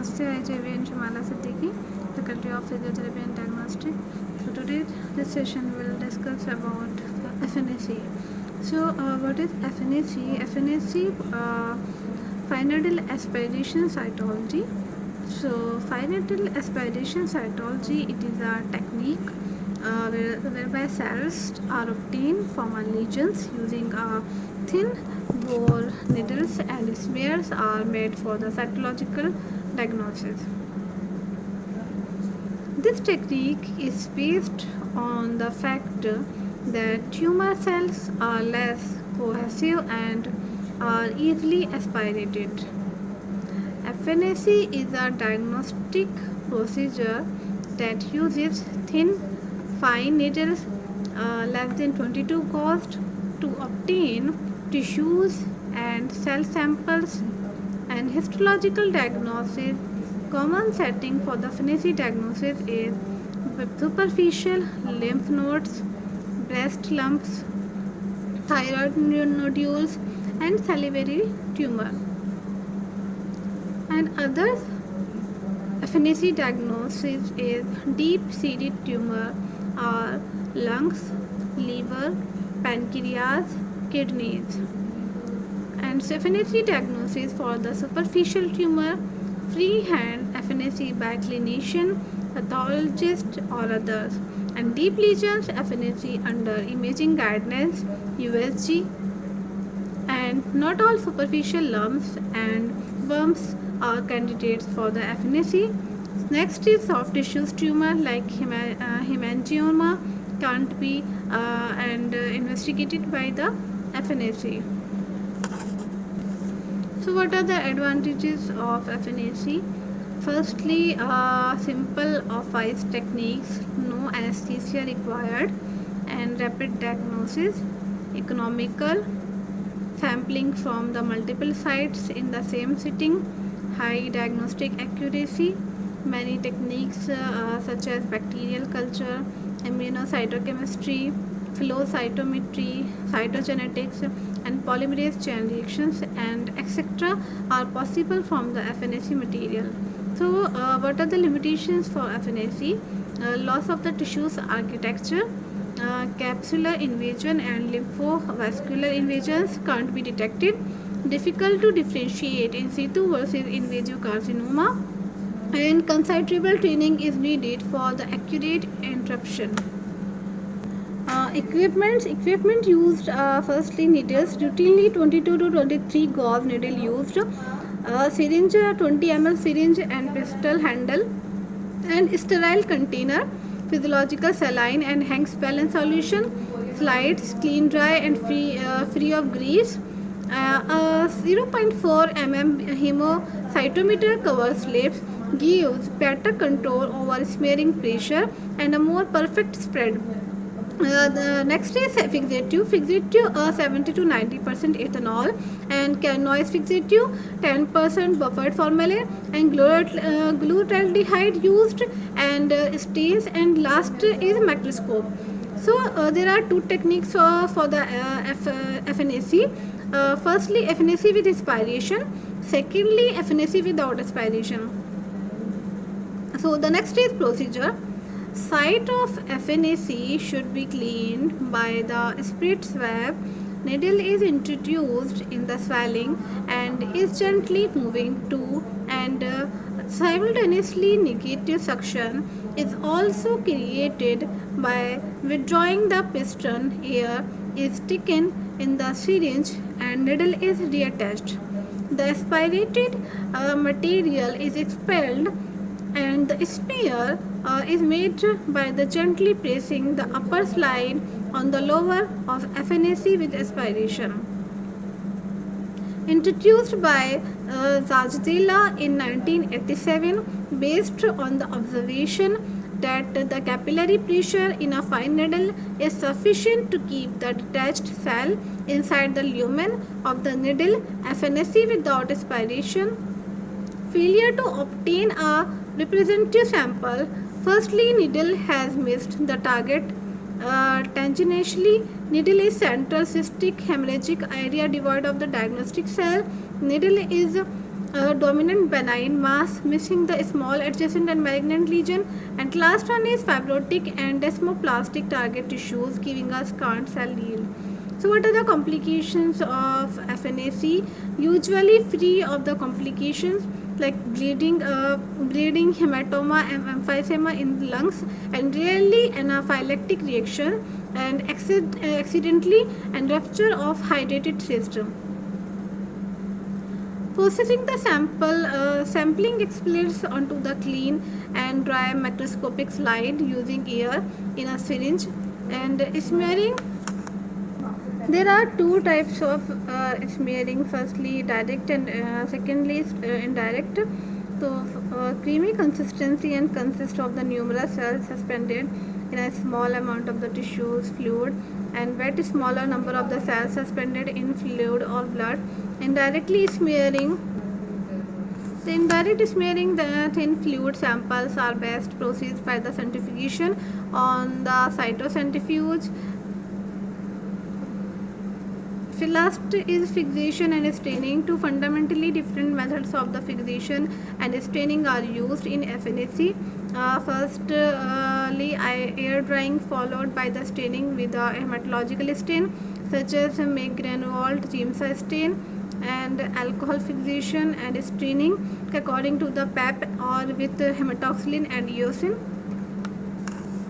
Namaste, I JV and Shamala Siddiqui, Faculty of Physiotherapy and Diagnostic. So today this session will discuss about FNAC. So what is FNAC? FNAC, finite aspiration cytology. So finite aspiration cytology, it is a technique whereby cells are obtained from lesions using a thin bore needles, and smears are made for the cytological diagnosis. This technique is based on the fact that tumor cells are less cohesive and are easily aspirated. FNAC is a diagnostic procedure that uses thin, fine needles less than 22 gauge to obtain tissues and cell samples, and histological diagnosis. Common setting for the FNAC diagnosis is superficial lymph nodes, breast lumps, thyroid nodules, and salivary tumor. And other FNAC diagnosis is deep-seated tumor are lungs, liver, pancreas, kidneys. And FNAC diagnosis for the superficial tumor, freehand FNAC by clinician, pathologist or others, and deep lesions FNAC under imaging guidelines USG. And not all superficial lumps and bumps are candidates for the FNAC. Next is soft tissues tumor like hemangioma can't be investigated by the FNAC. So what are the advantages of FNAC? Firstly, simple office techniques, no anesthesia required, and rapid diagnosis, economical, sampling from the multiple sites in the same sitting, high diagnostic accuracy. Many techniques such as bacterial culture, immunocytochemistry, flow cytometry, cytogenetics, and polymerase chain reactions, and etc. are possible from the FNAC material. So what are the limitations for FNAC? Loss of the tissue's architecture, capsular invasion and lymphovascular invasions can't be detected, difficult to differentiate in situ versus invasive carcinoma, and considerable training is needed for the accurate interruption. Equipment used, firstly needles, routinely 22 to 23 gauge needle used, syringe, 20 ml syringe and pistol handle, and sterile container, physiological saline and Hanks balance solution, slides, clean, dry and free of grease. 0.4 mm hemocytometer cover slips gives better control over smearing pressure and a more perfect spread. The next is fixative 70 to 90% ethanol and noise fixative 10% buffered formalin and glutaraldehyde used, and stains, and last is microscope. So there are two techniques for the FNAC. Firstly, FNAC with aspiration, secondly FNAC without aspiration. So the next is procedure. Site of FNAC should be cleaned by the spirit swab. Needle is introduced in the swelling and is gently moving to, and simultaneously negative suction is also created by withdrawing the piston. Air is taken in the syringe and needle is reattached. The aspirated material is expelled, and the smear is made by the gently pressing the upper slide on the lower of FNAC with aspiration. Introduced by Zajtela in 1987 based on the observation that the capillary pressure in a fine needle is sufficient to keep the detached cell inside the lumen of the needle. FNAC without aspiration. Failure to obtain a representative sample. Firstly, needle has missed the target tangentially. Needle is central cystic hemorrhagic area devoid of the diagnostic cell. Needle is dominant benign mass, missing the small adjacent and malignant lesion. And last one is fibrotic and desmoplastic target tissues, giving us scant cell yield. So what are the complications of FNAC? Usually free of the complications like bleeding, hematoma, emphysema in the lungs, and rarely anaphylactic reaction, and accidentally and rupture of hydrated system. Processing the sampling explains onto the clean and dry microscopic slide using air in a syringe. And smearing, there are two types of smearing, firstly direct and secondly indirect. So creamy consistency and consists of the numerous cells suspended in a small amount of the tissues fluid, and wet smaller number of the cells suspended in fluid or blood. Indirectly smearing, the indirect smearing, the thin fluid samples are best processed by the centrifugation on the cytocentrifuge. Last is fixation and staining. Two fundamentally different methods of the fixation and staining are used in FNAC. Firstly, air drying followed by the staining with a hematological stain such as Megrenold, Giemsa stain, and alcohol fixation and staining according to the PEP or with hematoxylin and eosin.